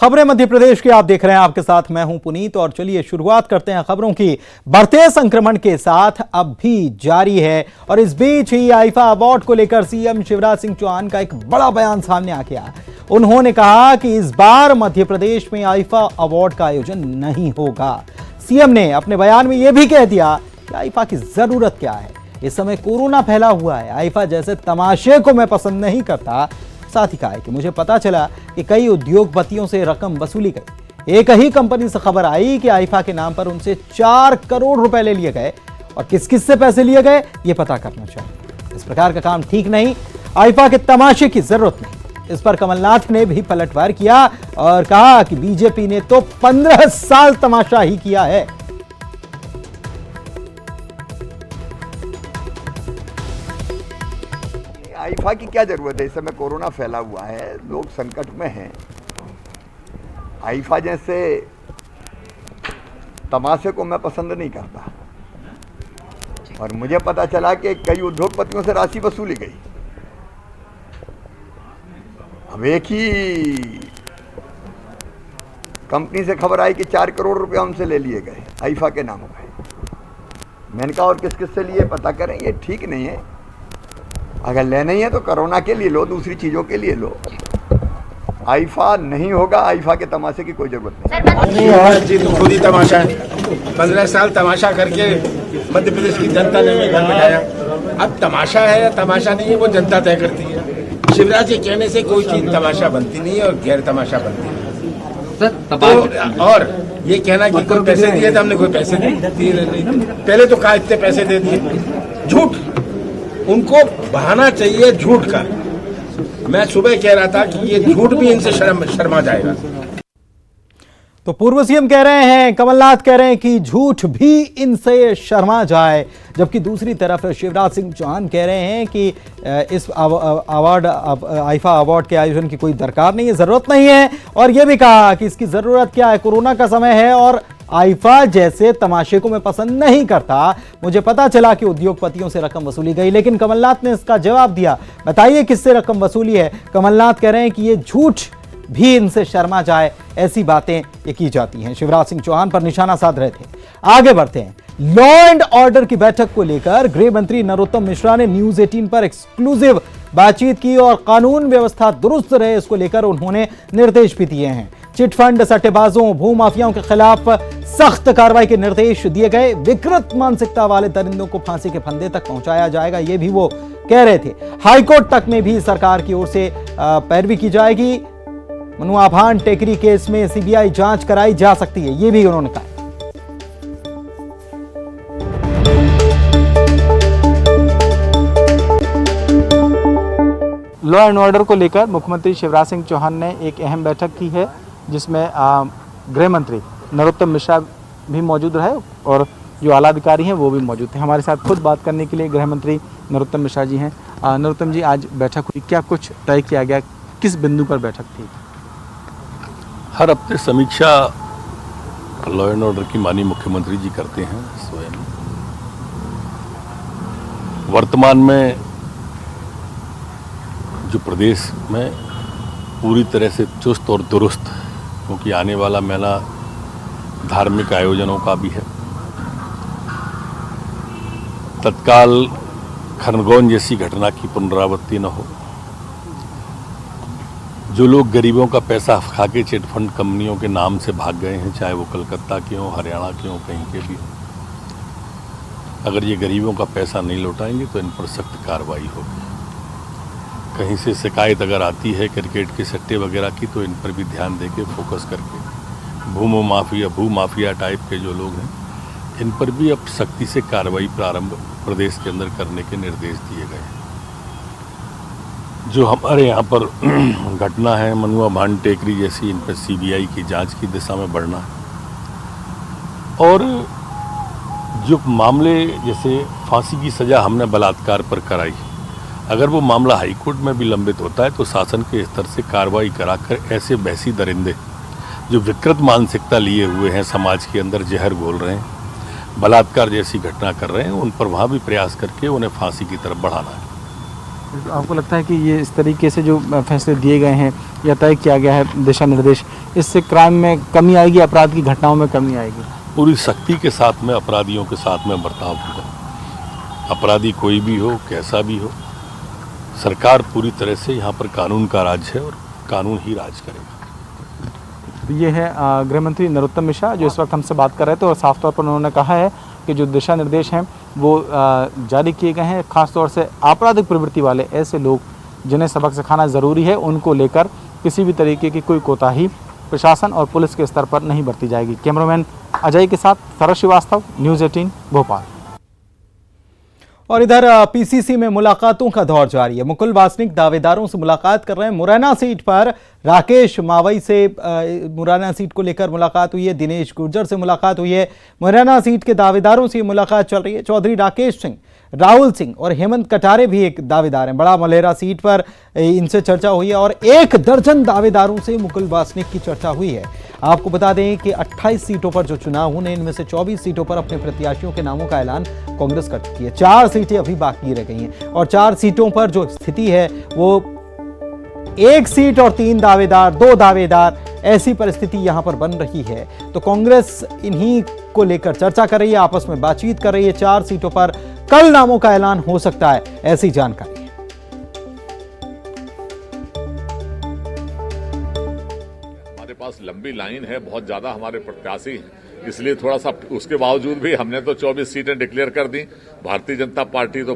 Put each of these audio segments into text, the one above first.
खबरें मध्य प्रदेश की आप देख रहे हैं, आपके साथ मैं हूं पुनीत। और चलिए शुरुआत करते हैं खबरों की। बढ़ते संक्रमण के साथ अब भी जारी है और इस बीच ही आईफा अवार्ड को लेकर सीएम शिवराज सिंह चौहान का एक बड़ा बयान सामने आ गया। उन्होंने कहा कि इस बार मध्य प्रदेश में आईफा अवार्ड का आयोजन नहीं होगा। सीएम ने अपने बयान में यह भी कह दिया कि आईफा की जरूरत क्या है, इस समय कोरोना फैला हुआ है, आईफा जैसे तमाशे को मैं पसंद नहीं करता। साथ ही कहा कि मुझे पता चला कि कई उद्योगपतियों से रकम वसूली गई। एक ही कंपनी से खबर आई कि आईफा के नाम पर उनसे 4 करोड़ रुपए ले लिए गए और किस किस से पैसे लिए गए ये पता करना चाहिए। इस प्रकार का काम ठीक नहीं, आईफा के तमाशे की जरूरत नहीं। इस पर कमलनाथ ने भी पलटवार किया और कहा कि बीजेपी ने तो 15 साल तमाशा ही किया है। आईफा की क्या जरूरत है, इस समय कोरोना फैला हुआ है, लोग संकट में हैं। आईफा जैसे तमाशे को मैं पसंद नहीं करता और मुझे पता चला कि कई उद्योगपतियों से राशि वसूली गई। अब एक ही कंपनी से खबर आई कि 4 करोड़ रुपया उनसे ले लिए गए आईफा के नाम पे। मैंने कहा और किस किस से लिए पता करें, ये ठीक नहीं है। अगर लेना ही है तो कोरोना के लिए लो, दूसरी चीज़ों के लिए लो। आईफा नहीं होगा, आईफा के तमाशे की कोई जरूरत नहीं जी। तो खुद ही तमाशा है, 15 साल तमाशा करके मध्य प्रदेश की जनता ने घर बिठाया। अब तमाशा है या तमाशा नहीं है वो जनता तय करती है। शिवराज के कहने से कोई चीज तमाशा बनती नहीं है और गैर तमाशा बनती है। तो और ये कहना कि कोई पैसे दिए तो हमने कोई पैसे दिए नहीं, पहले तो कहा इतने पैसे दे दिए, झूठ। उनको बहाना चाहिए झूठ का। मैं सुबह कह रहा था कि ये झूठ भी इनसे शर्मा जाएगा। तो पूर्व सीएम कह रहे हैं, कमलनाथ कह रहे हैं कि झूठ भी इनसे शर्मा जाए, जबकि दूसरी तरफ शिवराज सिंह चौहान कह रहे हैं कि इस अवार्ड आईफा अवार्ड के आयोजन की कोई दरकार नहीं है, जरूरत नहीं है। और यह भी कहा कि इसकी जरूरत क्या है, कोरोना का समय है और आईफा जैसे तमाशे को मैं पसंद नहीं करता। मुझे पता चला कि उद्योगपतियों से रकम वसूली गई, लेकिन कमलनाथ ने इसका जवाब दिया। बताइए किससे रकम वसूली है। कमलनाथ कह रहे हैं कि ये झूठ भी इनसे शर्मा जाए, ऐसी बातें ये की जाती हैं। शिवराज सिंह चौहान पर निशाना साध रहे थे। आगे बढ़ते हैं। लॉ एंड ऑर्डर की बैठक को लेकर गृह मंत्री नरोत्तम मिश्रा ने न्यूज 18 पर एक्सक्लूसिव बातचीत की और कानून व्यवस्था दुरुस्त रहे, इसको लेकर उन्होंने निर्देश भी दिए हैं। चिटफंड, सट्टेबाजों, भूमाफियाओं के खिलाफ सख्त कार्रवाई के निर्देश दिए गए। विकृत मानसिकता वाले दरिंदों को फांसी के फंदे तक पहुंचाया जाएगा, यह भी वो कह रहे थे। हाईकोर्ट तक में भी सरकार की ओर से पैरवी की जाएगी। मनुआ भान टेकरी केस में सीबीआई जांच कराई जा सकती है, यह भी उन्होंने कहा। लॉ एंड ऑर्डर को लेकर मुख्यमंत्री शिवराज सिंह चौहान ने एक अहम बैठक की है, जिसमें गृह मंत्री नरोत्तम मिश्रा भी मौजूद रहे और जो आला अधिकारी हैं वो भी मौजूद थे। हमारे साथ खुद बात करने के लिए गृह मंत्री नरोत्तम मिश्रा जी हैं। नरोत्तम जी, आज बैठक हुई, क्या कुछ तय किया गया, किस बिंदु पर बैठक थी? हर हफ्ते समीक्षा लॉ एंड ऑर्डर की माननीय मुख्यमंत्री जी करते हैं स्वयं। वर्तमान में जो प्रदेश में पूरी तरह से चुस्त और दुरुस्त, क्योंकि आने वाला महीना धार्मिक आयोजनों का भी है, तत्काल खरगोन जैसी घटना की पुनरावृत्ति न हो। जो लोग गरीबों का पैसा खा के चिटफंड कंपनियों के नाम से भाग गए हैं, चाहे वो कलकत्ता के हों, हरियाणा के हों, कहीं के भी हों, अगर ये गरीबों का पैसा नहीं लौटाएंगे तो इन पर सख्त कार्रवाई होगी। कहीं से शिकायत अगर आती है क्रिकेट के सट्टे वगैरह की, तो इन पर भी ध्यान देके फोकस करके भूमाफिया टाइप के जो लोग हैं, इन पर भी अब सख्ती से कार्रवाई प्रारंभ प्रदेश के अंदर करने के निर्देश दिए गए हैं। जो हमारे यहाँ पर घटना है मनुआ भान टेकरी जैसी, इन पर सीबीआई की जांच की दिशा में बढ़ना है। और जो मामले जैसे फांसी की सज़ा हमने बलात्कार पर कराई, अगर वो मामला हाईकोर्ट में भी लंबित होता है तो शासन के स्तर से कार्रवाई कराकर ऐसे बहसी दरिंदे जो विकृत मानसिकता लिए हुए हैं, समाज के अंदर जहर घोल रहे हैं, बलात्कार जैसी घटना कर रहे हैं, उन पर वहाँ भी प्रयास करके उन्हें फांसी की तरफ बढ़ाना है। आपको लगता है कि ये इस तरीके से जो फैसले दिए गए हैं या तय किया गया है दिशा निर्देश, इससे क्राइम में कमी आएगी, अपराध की घटनाओं में कमी आएगी? पूरी सख्ती के साथ में अपराधियों के साथ में बर्ताव होगा। अपराधी कोई भी हो, कैसा भी हो, सरकार पूरी तरह से यहाँ पर कानून का राज है और कानून ही राज करेगा। तो ये है गृह मंत्री नरोत्तम मिश्रा जो इस वक्त हमसे बात कर रहे थे, और साफ तौर पर उन्होंने कहा है कि जो दिशा निर्देश हैं वो जारी किए गए हैं, खासतौर से आपराधिक प्रवृत्ति वाले ऐसे लोग जिन्हें सबक सिखाना ज़रूरी है, उनको लेकर किसी भी तरीके की कोई कोताही प्रशासन और पुलिस के स्तर पर नहीं बरती जाएगी। कैमरामैन अजय के साथ सरस श्रीवास्तव, न्यूज़ 18 भोपाल। और इधर पीसीसी में मुलाकातों का दौर जारी है। मुकुल वासनिक दावेदारों से मुलाकात कर रहे हैं। मुरैना सीट पर राकेश मावई से मुरैना सीट को लेकर मुलाकात हुई है। दिनेश गुर्जर से मुलाकात हुई है। मुरैना सीट के दावेदारों से मुलाकात चल रही है। चौधरी राकेश सिंह, राहुल सिंह और हेमंत कटारे भी एक दावेदार हैं। बड़ा मलेरा सीट पर इनसे चर्चा हुई है और 1 दर्जन दावेदारों से मुकुल वासनिक की चर्चा हुई है। आपको बता दें कि 28 सीटों पर जो चुनाव होने, इनमें से 24 सीटों पर अपने प्रत्याशियों के नामों का ऐलान कांग्रेस कर चुकी है। 4 सीटें अभी बाकी रह गई हैं और 4 सीटों पर जो स्थिति है वो 1 सीट और 3 दावेदार, 2 दावेदार, ऐसी परिस्थिति यहां पर बन रही है। तो कांग्रेस इन्हीं को लेकर चर्चा कर रही है, आपस में बातचीत कर रही है। 4 सीटों पर कल नामों का ऐलान हो सकता है, ऐसी जानकारी है। हमारे पास लंबी लाइन है, बहुत ज्यादा हमारे प्रत्याशी हैं, इसलिए थोड़ा सा उसके बावजूद भी हमने तो 24 सीटें डिक्लेयर कर दी। भारतीय जनता पार्टी तो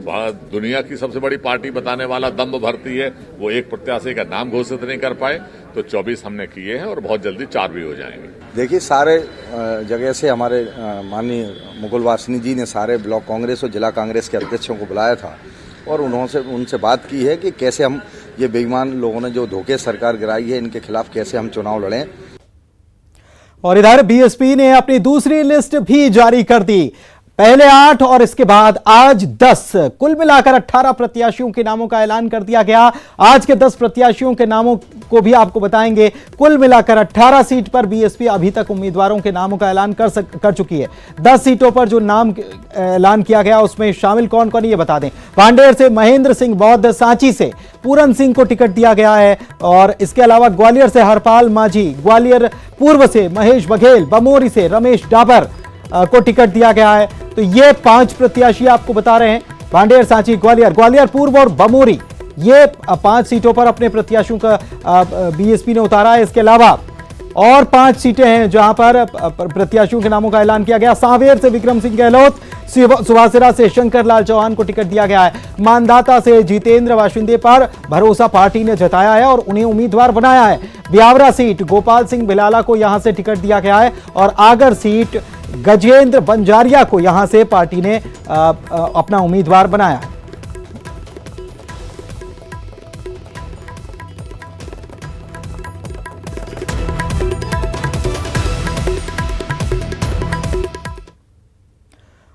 दुनिया की सबसे बड़ी पार्टी बताने वाला दम्भ भरती है, वो एक प्रत्याशी का नाम घोषित नहीं कर पाए, तो 24 हमने किए हैं और बहुत जल्दी 4 भी हो जाएंगे। देखिए, सारे जगह से हमारे माननीय मुकुल वासनिक जी ने सारे ब्लॉक कांग्रेस और जिला कांग्रेस के अध्यक्षों को बुलाया था और उनसे बात की है कि कैसे हम ये बेईमान लोगों ने जो धोखे सरकार गिराई है, इनके खिलाफ कैसे हम चुनाव लड़ें। और इधर बीएसपी ने अपनी दूसरी लिस्ट भी जारी कर दी। पहले 8 और इसके बाद आज 10, कुल मिलाकर 18 प्रत्याशियों के नामों का ऐलान कर दिया गया। आज के 10 प्रत्याशियों के नामों को भी आपको बताएंगे। कुल मिलाकर 18 सीट पर बीएसपी अभी तक उम्मीदवारों के नामों का ऐलान कर चुकी है। 10 सीटों पर जो नाम ऐलान किया गया उसमें शामिल कौन कौन, ये बता दें। पांडेर से महेंद्र सिंह बौद्ध, सांची से पूरन सिंह को टिकट दिया गया है और इसके अलावा ग्वालियर से हरपाल माझी, ग्वालियर पूर्व से महेश बघेल, बमोरी से रमेश डाबर को टिकट दिया गया है। तो ये 5 प्रत्याशी आपको बता रहे हैं। पांडेर, सांची, ग्वालियर पूर्व और बमोरी, ये 5 सीटों पर अपने प्रत्याशियों का बीएसपी ने उतारा है। इसके अलावा और 5 सीटें हैं जहां पर प्रत्याशियों के नामों का ऐलान किया गया। सांवेर से विक्रम सिंह गहलोत, सुवासिरा से शंकर लाल चौहान को टिकट दिया गया है। मानदाता से जितेंद्र वाशिंदे पर भरोसा पार्टी ने जताया है और उन्हें उम्मीदवार बनाया है। ब्यावरा सीट गोपाल सिंह बिलाला को यहां से टिकट दिया गया है और आगर सीट गजेंद्र बंजारिया को यहां से पार्टी ने अपना उम्मीदवार बनाया है।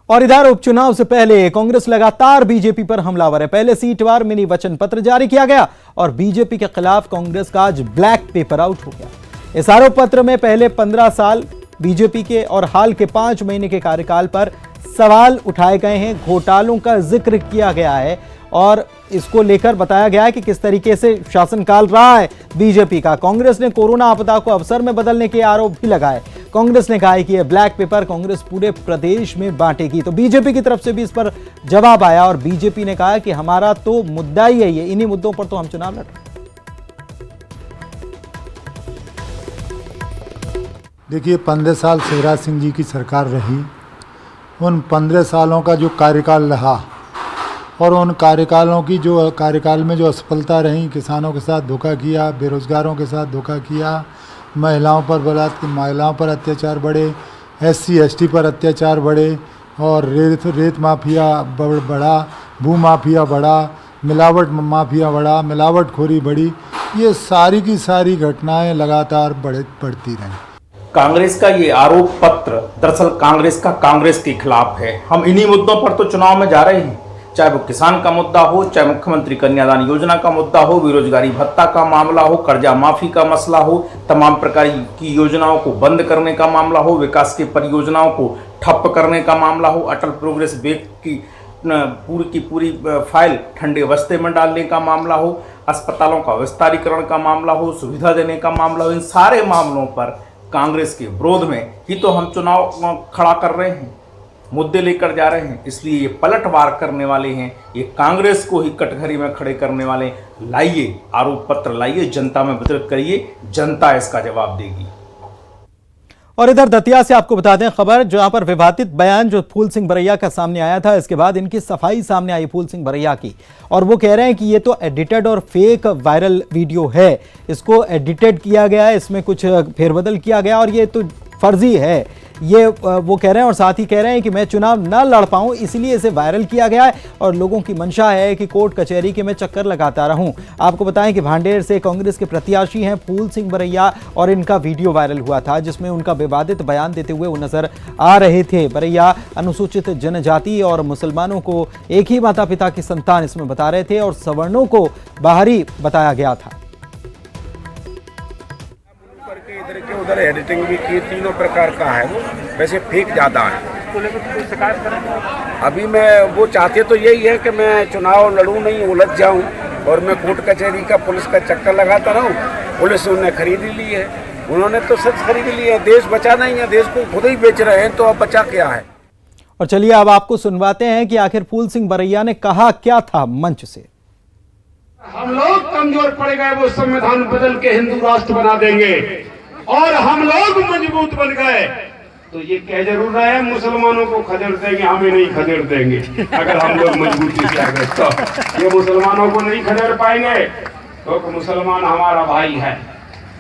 और इधर उपचुनाव से पहले कांग्रेस लगातार बीजेपी पर हमलावर है। पहले सीटवार मिनी वचन पत्र जारी किया गया और बीजेपी के खिलाफ कांग्रेस का आज ब्लैक पेपर आउट हो गया। इस आरोप पत्र में पहले 15 साल बीजेपी के और हाल के 5 महीने के कार्यकाल पर सवाल उठाए गए हैं, घोटालों का जिक्र किया गया है और इसको लेकर बताया गया है कि किस तरीके से शासनकाल रहा है बीजेपी का। कांग्रेस ने कोरोना आपदा को अवसर में बदलने के आरोप भी लगाए। कांग्रेस ने कहा है कि यह ब्लैक पेपर कांग्रेस पूरे प्रदेश में बांटेगी। तो बीजेपी की तरफ से भी इस पर जवाब आया और बीजेपी ने कहा कि हमारा तो मुद्दा ही है ये, इन्हीं मुद्दों पर तो हम चुनाव लड़ रहे हैं। देखिए, 15 साल शिवराज सिंह जी की सरकार रही। उन 15 सालों का जो कार्यकाल रहा और उन कार्यकाल में जो असफलता रही, किसानों के साथ धोखा किया, बेरोजगारों के साथ धोखा किया, महिलाओं पर अत्याचार बढ़े, SC ST पर अत्याचार बढ़े और रेत माफिया बढ़ा, भू माफिया बढ़ा, मिलावट माफिया बढ़ा, मिलावटखोरी बढ़ी। ये सारी की सारी घटनाएं लगातार बढ़ती रहीं। कांग्रेस का ये आरोप पत्र दरअसल कांग्रेस के खिलाफ है। हम इन्हीं मुद्दों पर तो चुनाव में जा रहे हैं, चाहे वो किसान का मुद्दा हो, चाहे मुख्यमंत्री कन्यादान योजना का मुद्दा हो, बेरोजगारी भत्ता का मामला हो, कर्जा माफी का मसला हो, तमाम प्रकार की योजनाओं को बंद करने का मामला हो, विकास की परियोजनाओं को ठप्प करने का मामला हो, अटल प्रोग्रेस वे की पूरी की पूरी फाइल ठंडे बस्ते में डालने का मामला हो, अस्पतालों का विस्तारीकरण का मामला हो, सुविधा देने का मामला हो, इन सारे मामलों पर कांग्रेस के विरोध में ही तो हम चुनाव खड़ा कर रहे हैं, मुद्दे लेकर जा रहे हैं। इसलिए ये पलटवार करने वाले हैं, ये कांग्रेस को ही कटघरे में खड़े करने वाले। लाइए आरोप पत्र, लाइए जनता में वितरित करिए, जनता इसका जवाब देगी। और इधर दतिया से आपको बता दें खबर, जहां पर विवादित बयान जो फूल सिंह बरैया का सामने आया था, इसके बाद इनकी सफाई सामने आई फूल सिंह बरैया की, और वो कह रहे हैं कि ये तो एडिटेड और फेक वायरल वीडियो है, इसको एडिटेड किया गया है, इसमें कुछ फेरबदल किया गया और ये तो फर्जी है, ये वो कह रहे हैं। और साथ ही कह रहे हैं कि मैं चुनाव न लड़ पाऊं इसलिए इसे वायरल किया गया है और लोगों की मंशा है कि कोर्ट कचहरी के मैं चक्कर लगाता रहूं। आपको बताएं कि भांडेर से कांग्रेस के प्रत्याशी हैं फूल सिंह बरैया और इनका वीडियो वायरल हुआ था जिसमें उनका विवादित बयान देते हुए वो नजर आ रहे थे। बरैया अनुसूचित जनजाति और मुसलमानों को एक ही माता पिता की संतान इसमें बता रहे थे और सवर्णों को बाहरी बताया गया था। इधर के उधर एडिटिंग भी की, तीनों प्रकार का है, वो वैसे फेक ज़्यादा है। अभी मैं वो चाहते तो यही है कि मैं चुनाव लड़ूं नहीं, उलझ जाऊं और मैं कोर्ट कचहरी का पुलिस का चक्कर लगाता रहूं। पुलिस उन्हें खरीद ली है, उन्होंने तो सच खरीद लिया है, देश बचाना ही है, देश को खुद ही बेच रहे हैं, तो अब बचा क्या है। और चलिए अब आपको सुनवाते हैं कि आखिर फूल सिंह बरैया ने कहा क्या था मंच से। हम लोग कमजोर पड़ गए, वो संविधान बदल के हिंदू राष्ट्र बना देंगे और हम लोग मजबूत बन गए तो ये कह जरूर रहे हैं मुसलमानों को खदेड़ देंगे, हमें नहीं खदेड़ देंगे। अगर हम लोग मजबूती से आगे तो ये मुसलमानों को नहीं खदेड़ पाएंगे, तो मुसलमान हमारा भाई है,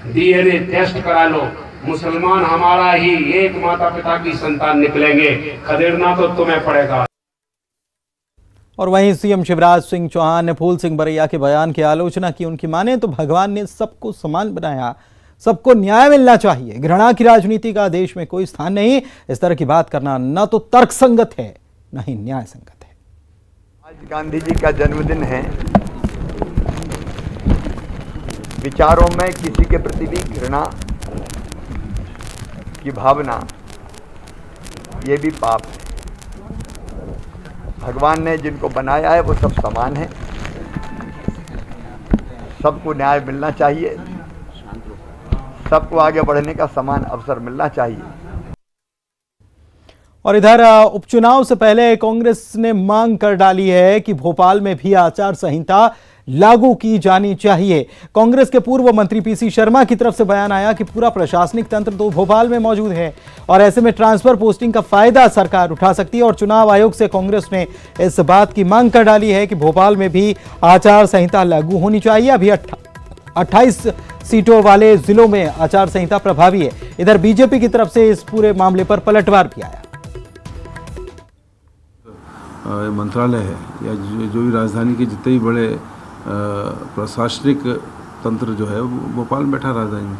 डीएनए टेस्ट करा लो, मुसलमान हमारा ही एक माता पिता की संतान निकलेंगे, खदेड़ना तो तुम्हें पड़ेगा। और वहीं सीएम शिवराज सिंह चौहान ने फूल सिंह बरैया के बयान की आलोचना की। उनकी माने तो भगवान ने सबको समान बनाया, सबको न्याय मिलना चाहिए, घृणा की राजनीति का देश में कोई स्थान नहीं। इस तरह की बात करना न तो तर्क संगत है न ही न्याय संगत है। आज गांधी जी का जन्मदिन है, विचारों में किसी के प्रति भी घृणा की भावना ये भी पाप है। भगवान ने जिनको बनाया है वो सब समान है, सबको न्याय मिलना चाहिए, सबको आगे बढ़ने का समान अवसर मिलना चाहिए। और इधर उपचुनाव से पहले कांग्रेस ने मांग कर डाली है कि भोपाल में भी आचार संहिता लागू की जानी चाहिए। कांग्रेस के पूर्व मंत्री पीसी शर्मा की तरफ से बयान आया कि पूरा प्रशासनिक तंत्र तो भोपाल में मौजूद है और ऐसे में ट्रांसफर पोस्टिंग का फायदा सरकार उठा सकती है। और चुनाव आयोग से कांग्रेस ने इस बात की मांग कर डाली है कि भोपाल में भी आचार संहिता लागू होनी चाहिए। अभी 28 सीटों वाले जिलों में आचार संहिता प्रभावी है। इधर बीजेपी की तरफ से इस पूरे मामले पर पलटवार भी आया। मंत्रालय है या जो भी राजधानी के जितने भी बड़े प्रशासनिक तंत्र जो है वो भोपाल में बैठा राजधानी में,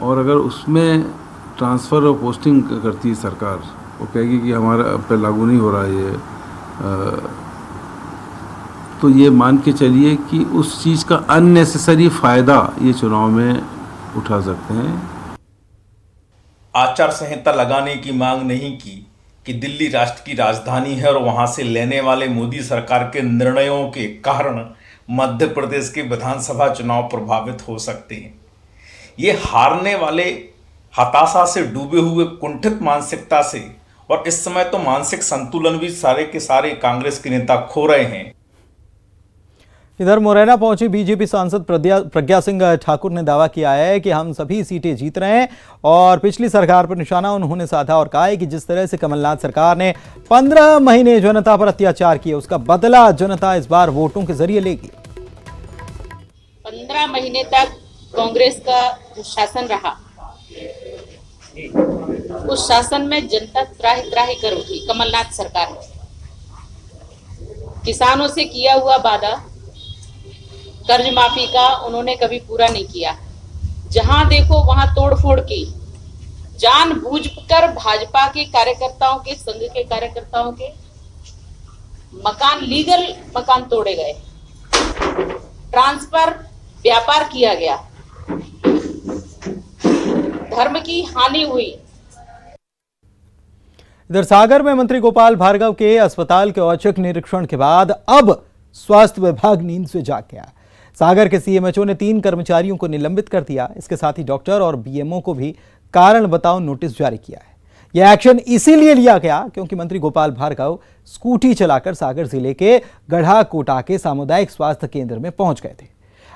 और अगर उसमें ट्रांसफ़र और पोस्टिंग करती है सरकार, वो कहेगी कि हमारा पे लागू नहीं हो रहा है ये, तो ये मान के चलिए कि उस चीज़ का अननेसेसरी फ़ायदा ये चुनाव में उठा सकते हैं। आचार संहिता लगाने की मांग नहीं की कि दिल्ली राष्ट्र की राजधानी है और वहां से लेने वाले मोदी सरकार के निर्णयों के कारण मध्य प्रदेश के विधानसभा चुनाव प्रभावित हो सकते हैं। ये हारने वाले हताशा से डूबे हुए कुंठित मानसिकता से, और इस समय तो मानसिक संतुलन भी सारे के सारे कांग्रेस के नेता खो रहे हैं। इधर मुरैना पहुंची बीजेपी सांसद प्रज्ञा सिंह ठाकुर ने दावा किया है कि हम सभी सीटें जीत रहे हैं और पिछली सरकार पर निशाना उन्होंने साधा और कहा है कि जिस तरह से कमलनाथ सरकार ने 15 महीने जनता पर अत्याचार किए उसका बदला जनता इस बार वोटों के जरिए लेगी। 15 महीने तक कांग्रेस का जो शासन रहा, उस शासन में जनता त्राही त्राही कर उठी। कमलनाथ सरकार ने किसानों से किया हुआ वादा कर्ज माफी का उन्होंने कभी पूरा नहीं किया। जहां देखो वहां तोड़फोड़ की, जानबूझकर भाजपा के कार्यकर्ताओं के, संघ के कार्यकर्ताओं के मकान, लीगल मकान तोड़े गए, ट्रांसफर व्यापार किया गया, धर्म की हानि हुई। इधर सागर में मंत्री गोपाल भार्गव के अस्पताल के औचक निरीक्षण के बाद अब स्वास्थ्य विभाग नींद से जाग गया। सागर के सीएमएचओ ने 3 कर्मचारियों को निलंबित कर दिया। इसके साथ ही डॉक्टर और बीएमओ को भी कारण बताओ नोटिस जारी किया है। यह एक्शन इसीलिए लिया गया क्योंकि मंत्री गोपाल भार्गव स्कूटी चलाकर सागर जिले के गढ़ा कोटा के सामुदायिक स्वास्थ्य केंद्र में पहुंच गए थे।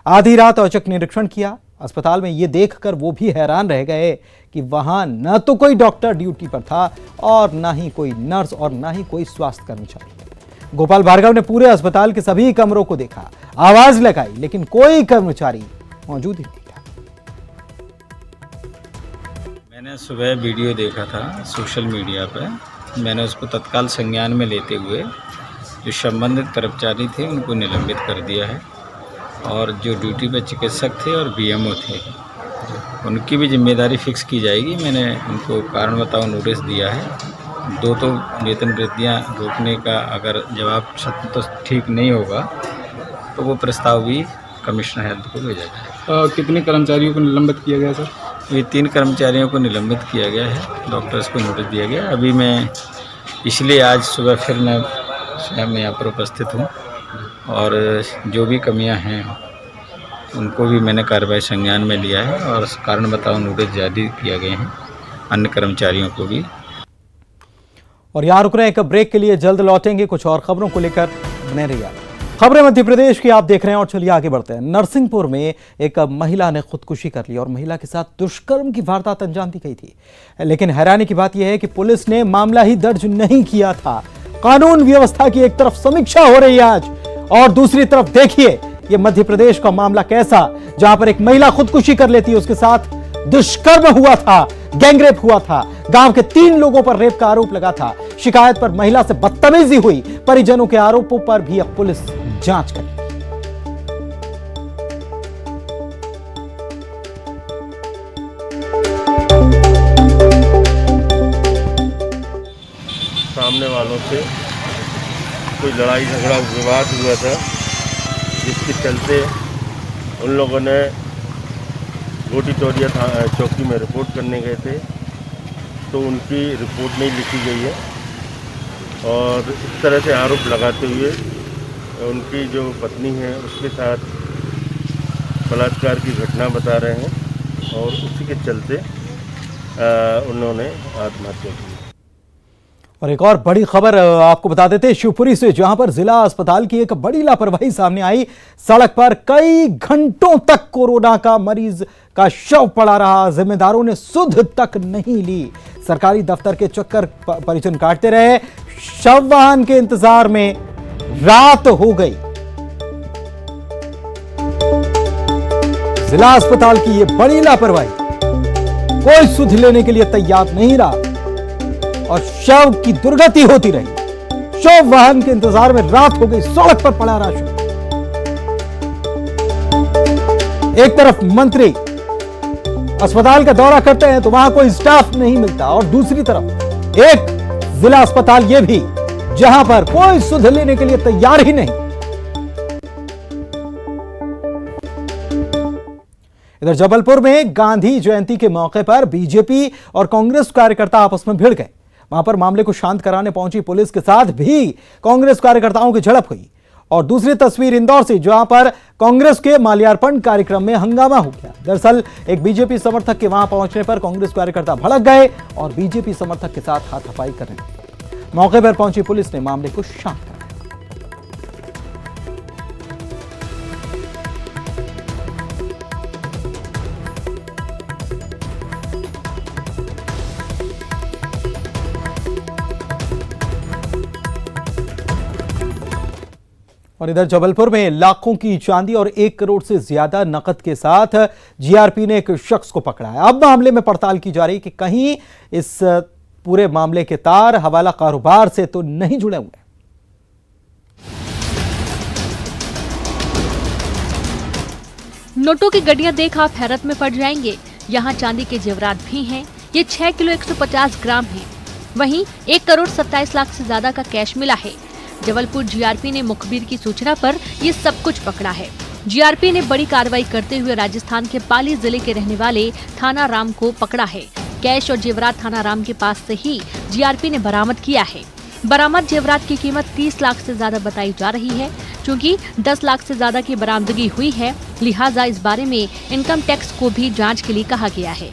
आधी रात औचक निरीक्षण किया। अस्पताल में यह देखकर वो भी हैरान रह गए कि वहां न तो कोई डॉक्टर ड्यूटी पर था और न ही कोई नर्स और न ही कोई स्वास्थ्य कर्मचारी। गोपाल भार्गव ने पूरे अस्पताल के सभी कमरों को देखा, आवाज लगाई, लेकिन कोई कर्मचारी मौजूद ही नहीं था। मैंने सुबह वीडियो देखा था सोशल मीडिया पे। मैंने उसको तत्काल संज्ञान में लेते हुए जो संबंधित कर्मचारी थे उनको निलंबित कर दिया है और जो ड्यूटी पे चिकित्सक थे और बीएमओ थे उनकी भी जिम्मेदारी फिक्स की जाएगी। मैंने उनको कारण बताओ नोटिस दिया है। 2 तो वेतन वृद्धियाँ रोकने का अगर जवाब तो ठीक नहीं होगा तो वो प्रस्ताव भी कमिश्नर हेल्थ को भेजा जाएगा। कितने कर्मचारियों को निलंबित किया गया सर? ये 3 कर्मचारियों को निलंबित किया गया है, डॉक्टर्स को नोटिस दिया गया। अभी मैं इसलिए आज सुबह फिर मैं स्वयं यहाँ पर उपस्थित हूँ और जो भी कमियां हैं उनको भी मैंने कार्रवाई संज्ञान में लिया है और कारण बताओ नोटिस जारी किया गए हैं अन्य कर्मचारियों को भी। और यहाँ रुक रहे हैं एक ब्रेक के लिए, जल्द लौटेंगे कुछ और खबरों को लेकर। बने रहिए। खबरें मध्य प्रदेश की आप देख रहे हैं और चलिए आगे बढ़ते हैं। नरसिंहपुर में एक महिला ने खुदकुशी कर ली और महिला के साथ दुष्कर्म की वारदात अंजाम दी गई थी। लेकिन हैरानी की बात यह है कि पुलिस ने मामला ही दर्ज नहीं किया था। कानून व्यवस्था की एक तरफ समीक्षा हो रही है आज और दूसरी तरफ देखिए ये मध्य प्रदेश का मामला कैसा, जहां पर एक महिला खुदकुशी कर लेती है, उसके साथ दुष्कर्म हुआ था, गैंगरेप हुआ था। गांव के 3 लोगों पर रेप का आरोप लगा था। शिकायत पर महिला से बदतमीजी हुई। परिजनों के आरोपों पर भी अब पुलिस जांच करेगी। सामने वालों से कोई लड़ाई झगड़ा विवाद हुआ था, जिसके चलते उन लोगों ने गोटी टोरिया चौकी में रिपोर्ट करने गए थे, तो उनकी रिपोर्ट नहीं लिखी गई है और इस तरह से आरोप लगाते हुए उनकी जो पत्नी है उसके साथ बलात्कार की घटना बता रहे हैं और उसी के चलते उन्होंने आत्महत्या की। और एक और बड़ी खबर आपको बता देते हैं शिवपुरी से, जहां पर जिला अस्पताल की एक बड़ी लापरवाही सामने आई। सड़क पर कई घंटों तक कोरोना का मरीज का शव पड़ा रहा। जिम्मेदारों ने सुध तक नहीं ली। सरकारी दफ्तर के चक्कर परिजन काटते रहे। शव वाहन के इंतजार में रात हो गई। जिला अस्पताल की यह बड़ी लापरवाही, कोई सुध लेने के लिए तैयार नहीं रहा और शव की दुर्गति होती रही। शव वाहन के इंतजार में रात हो गई, सड़क पर पड़ा रहा शव। एक तरफ मंत्री अस्पताल का दौरा करते हैं तो वहां कोई स्टाफ नहीं मिलता और दूसरी तरफ एक जिला अस्पताल ये भी जहां पर कोई सुध लेने के लिए तैयार ही नहीं। इधर जबलपुर में गांधी जयंती के मौके पर बीजेपी और कांग्रेस कार्यकर्ता आपस में भिड़ गए। वहां पर मामले को शांत कराने पहुंची पुलिस के साथ भी कांग्रेस कार्यकर्ताओं की झड़प हुई। और दूसरी तस्वीर इंदौर से, जहां पर कांग्रेस के माल्यार्पण कार्यक्रम में हंगामा हो गया। दरअसल एक बीजेपी समर्थक के वहां पहुंचने पर कांग्रेस कार्यकर्ता भड़क गए और बीजेपी समर्थक के साथ हाथापाई करने लगे। मौके पर पहुंची पुलिस ने मामले को शांत कराया। और इधर जबलपुर में लाखों की चांदी और 1 करोड़ से ज्यादा नकद के साथ जीआरपी ने एक शख्स को पकड़ा है। अब मामले में पड़ताल की जा रही कि कहीं इस पूरे मामले के तार हवाला कारोबार से तो नहीं जुड़े हुए। नोटों की गड्डियां देख आप हैरत में पड़ जाएंगे। यहाँ चांदी के जेवरात भी हैं। ये 6 किलो 150 ग्राम है। वहीं 1 करोड़ 27 लाख से ज्यादा का कैश मिला है। जबलपुर जीआरपी ने मुखबिर की सूचना पर ये सब कुछ पकड़ा है। जीआरपी ने बड़ी कार्रवाई करते हुए राजस्थान के पाली जिले के रहने वाले थाना राम को पकड़ा है। कैश और जेवरात थाना राम के पास से ही जीआरपी ने बरामद किया है। बरामद जेवरात की कीमत 30 लाख से ज्यादा बताई जा रही है। चूंकि 10 लाख से ज्यादा की बरामदगी हुई है, लिहाजा इस बारे में इनकम टैक्स को भी जांच के लिए कहा गया है।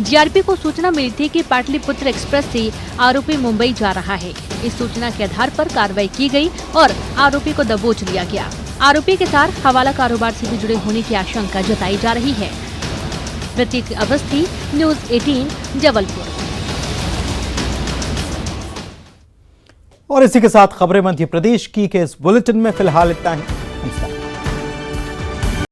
जीआरपी को सूचना मिली थी कि पाटलिपुत्र एक्सप्रेस से आरोपी मुंबई जा रहा है। इस सूचना के आधार पर कार्रवाई की गई और आरोपी को दबोच लिया गया। आरोपी के साथ हवाला कारोबार से भी जुड़े होने की आशंका जताई जा रही है। प्रतीक अवस्थी, न्यूज़ 18, जबलपुर। और इसी के साथ खबरें मध्य प्रदेश की के इस बुलेटिन में फिलहाल इतना ही।